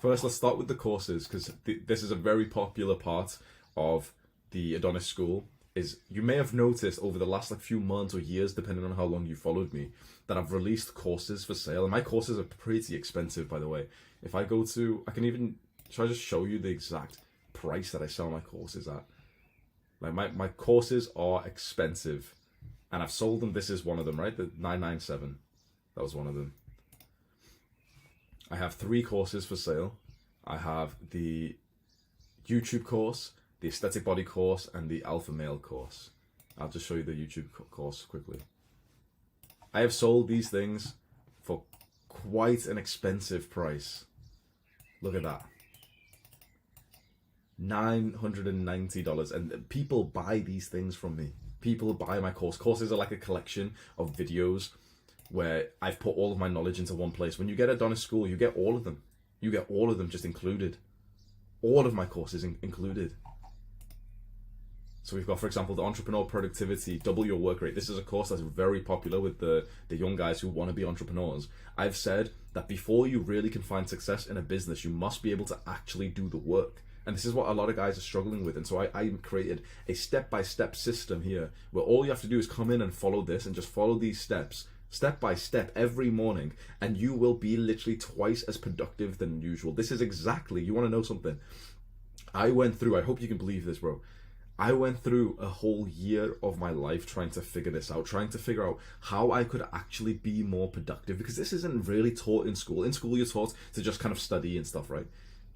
First, let's start with the courses, because this is a very popular part of the Adonis School. Is you may have noticed over the last few months or years, depending on how long you followed me, that I've released courses for sale, and my courses are pretty expensive, by the way. If I go to, I can even should I just show you the exact price that I sell my courses at. Like my courses are expensive, and I've sold them. This is one of them, right? The 997. That was one of them. I have 3 courses for sale. I have the YouTube course, the aesthetic body course, and the alpha male course. I'll just show you the YouTube course quickly. I have sold these things for quite an expensive price. Look at that. $990, and people buy these things from me. People buy my course. Courses are like a collection of videos where I've put all of my knowledge into one place. When you get Adonis School, you get all of them. You get all of them just included. All of my courses included. So we've got, for example, the Entrepreneur Productivity, Double Your Work Rate. This is a course that's very popular with the young guys who want to be entrepreneurs. I've said that before you really can find success in a business, you must be able to actually do the work. And this is what a lot of guys are struggling with. And so I created a step-by-step system here where all you have to do is come in and follow this and just follow these steps, step by step, every morning, and you will be literally twice as productive than usual. This is exactly, you want to know something? I went through, I hope you can believe this, bro. I went through a whole year of my life trying to figure this out, trying to figure out how I could actually be more productive, because this isn't really taught in school. In school, you're taught to just kind of study and stuff, right?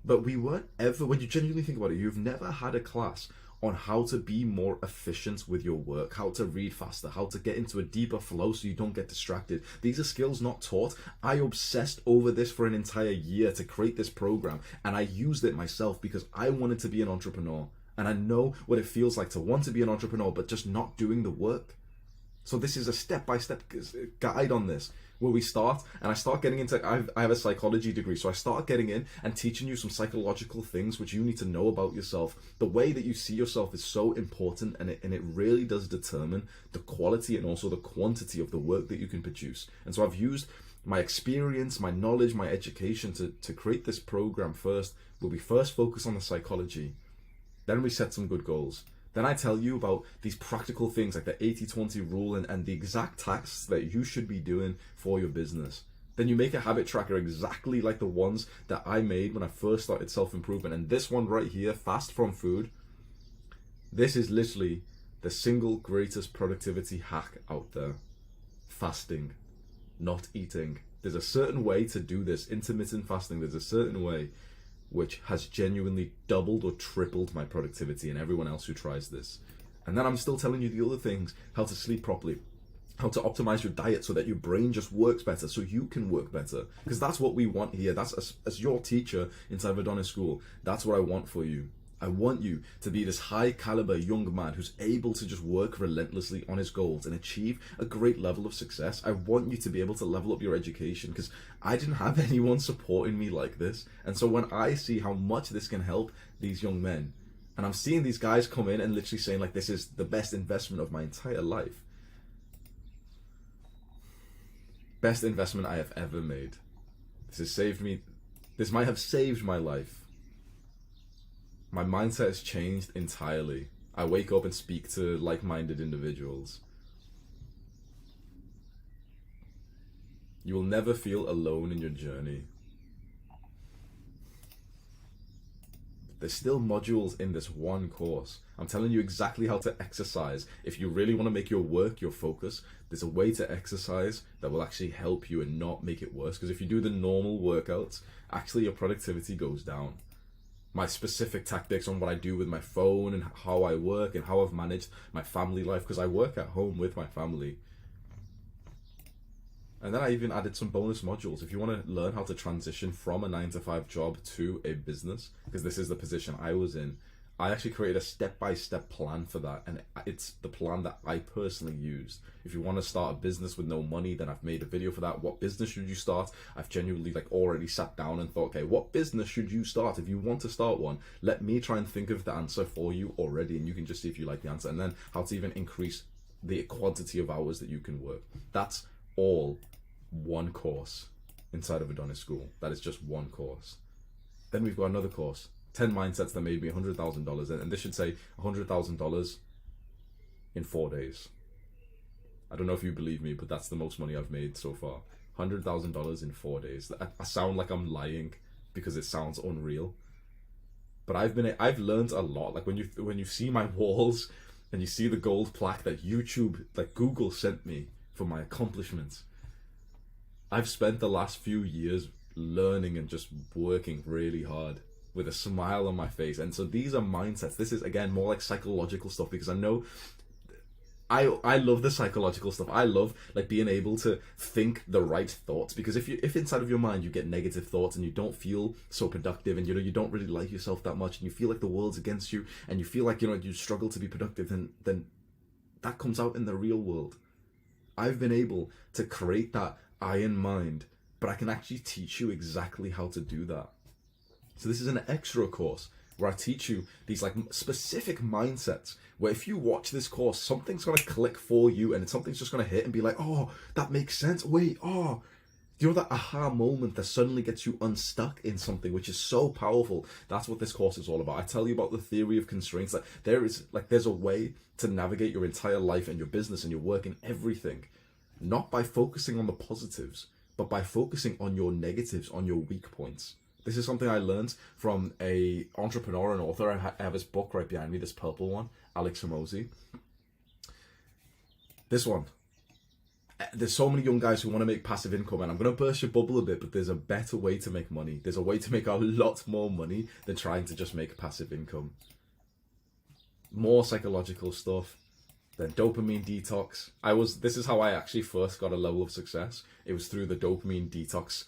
But we weren't ever, when you genuinely think about it, you've never had a class on how to be more efficient with your work, how to read faster, how to get into a deeper flow so you don't get distracted. These are skills not taught. I obsessed over this for an entire year to create this program, and I used it myself because I wanted to be an entrepreneur. And I know what it feels like to want to be an entrepreneur, but just not doing the work. So this is a step-by-step guide on this, where we start, and I start getting into, I have a psychology degree, so I start getting in and teaching you some psychological things which you need to know about yourself. The way that you see yourself is so important, and it really does determine the quality and also the quantity of the work that you can produce. And so I've used my experience, my knowledge, my education to create this program first, where we first focus on the psychology. Then we set some good goals. Then I tell you about these practical things like the 80-20 rule and the exact tasks that you should be doing for your business. Then you make a habit tracker exactly like the ones that I made when I first started self-improvement. And this one right here, Fast from Food, this is literally the single greatest productivity hack out there. Fasting, not eating. There's a certain way to do this, intermittent fasting. There's a certain way which has genuinely doubled or tripled my productivity and everyone else who tries this. And then I'm still telling you the other things, how to sleep properly, how to optimize your diet so that your brain just works better, so you can work better. Because that's what we want here. That's as your teacher inside of Adonis School, that's what I want for you. I want you to be this high caliber young man who's able to just work relentlessly on his goals and achieve a great level of success. I want you to be able to level up your education, because I didn't have anyone supporting me like this. And so when I see how much this can help these young men, and I'm seeing these guys come in and literally saying like, this is the best investment of my entire life. Best investment I have ever made. This has saved me. This might have saved my life. My mindset has changed entirely. I wake up and speak to like-minded individuals. You will never feel alone in your journey. There's still modules in this one course. I'm telling you exactly how to exercise. If you really want to make your work your focus, there's a way to exercise that will actually help you and not make it worse. Because if you do the normal workouts, actually your productivity goes down. My specific tactics on what I do with my phone and how I work and how I've managed my family life, because I work at home with my family. And then I even added some bonus modules. If you want to learn how to transition from a 9-to-5 job to a business, because this is the position I was in, I actually created a step-by-step plan for that, and it's the plan that I personally used. If you want to start a business with no money, then I've made a video for that. What business should you start? I've genuinely already sat down and thought, okay, what business should you start? If you want to start one, let me try and think of the answer for you already, and you can just see if you like the answer, and then how to even increase the quantity of hours that you can work. That's all one course inside of Adonis School. That is just one course. Then we've got another course, 10 mindsets that made me $100,000, and this should say $100,000 in 4 days. I don't know if you believe me, but that's the most money I've made so far. $100,000 in 4 days. I sound like I'm lying because it sounds unreal, but I've learned a lot. Like when you see my walls and you see the gold plaque that YouTube, like Google sent me for my accomplishments, I've spent the last few years learning and just working really hard with a smile on my face. And so these are mindsets. This is again more like psychological stuff, because I know I love the psychological stuff. I love like being able to think the right thoughts, because if inside of your mind you get negative thoughts and you don't feel so productive, and you don't really like yourself that much, and you feel like the world's against you, and you feel like you struggle to be productive, then that comes out in the real world. I've been able to create that iron mind, but I can actually teach you exactly how to do that. So this is an extra course where I teach you these like specific mindsets, where if you watch this course, something's going to click for you, and something's just going to hit and be like, oh, that makes sense. Wait, oh, that aha moment that suddenly gets you unstuck in something, which is so powerful. That's what this course is all about. I tell you about the theory of constraints. That there's a way to navigate your entire life and your business and your work and everything, not by focusing on the positives, but by focusing on your negatives, on your weak points. This is something I learned from a entrepreneur and author. I have his book right behind me, this purple one, Alex Hormozi. This one. There's so many young guys who want to make passive income, and I'm going to burst your bubble a bit, but there's a better way to make money. There's a way to make a lot more money than trying to just make passive income. More psychological stuff. Then dopamine detox. This is how I actually first got a level of success. It was through the dopamine detox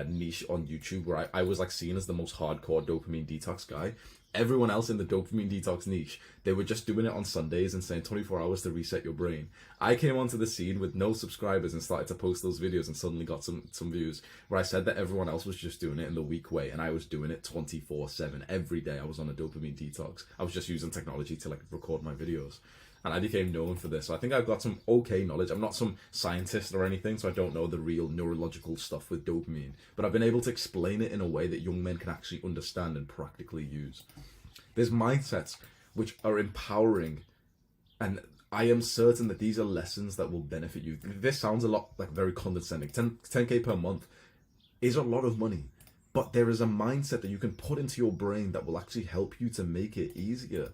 niche on YouTube, where I was like seen as the most hardcore dopamine detox guy. Everyone else in the dopamine detox niche, they were just doing it on Sundays and saying 24 hours to reset your brain. I came onto the scene with no subscribers and started to post those videos, and suddenly got some views, where I said that everyone else was just doing it in the weak way, and I was doing it 24/7 every day. I was on a dopamine detox. I was just using technology to like record my videos, and I became known for this. So I think I've got some okay knowledge. I'm not some scientist or anything, so I don't know the real neurological stuff with dopamine, but I've been able to explain it in a way that young men can actually understand and practically use. There's mindsets which are empowering, and I am certain that these are lessons that will benefit you. This sounds a lot like very condescending. 10K per month is a lot of money, but there is a mindset that you can put into your brain that will actually help you to make it easier.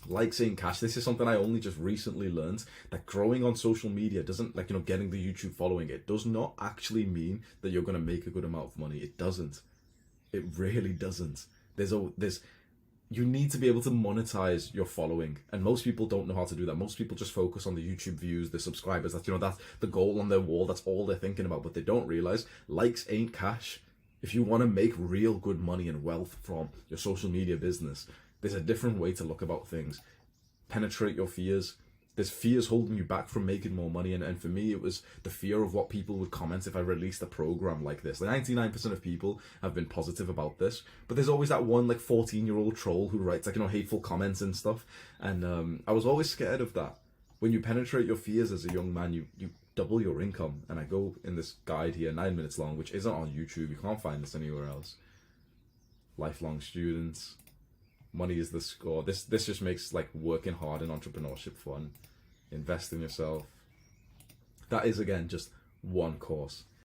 Like saying cash, this is something I only just recently learned, that growing on social media doesn't, like, getting the YouTube following, it does not actually mean that you're going to make a good amount of money. It doesn't. It really doesn't. You need to be able to monetize your following, and most people don't know how to do that. Most people just focus on the YouTube views, the subscribers. That's the goal on their wall. That's all they're thinking about. But they don't realize likes ain't cash. If you want to make real good money and wealth from your social media business, there's a different way to look about things. Penetrate your fears. There's fears holding you back from making more money, and for me it was the fear of what people would comment if I released a program like this. Like 99% of people have been positive about this, but there's always that one like 14-year-old troll who writes like hateful comments and stuff, and I was always scared of that. When you penetrate your fears as a young man, you double your income. And I go in this guide here, 9 minutes long, which isn't on YouTube. You can't find this anywhere else. Lifelong students. Money is the score. This just makes like working hard in entrepreneurship fun. Invest in yourself. That is again just one course.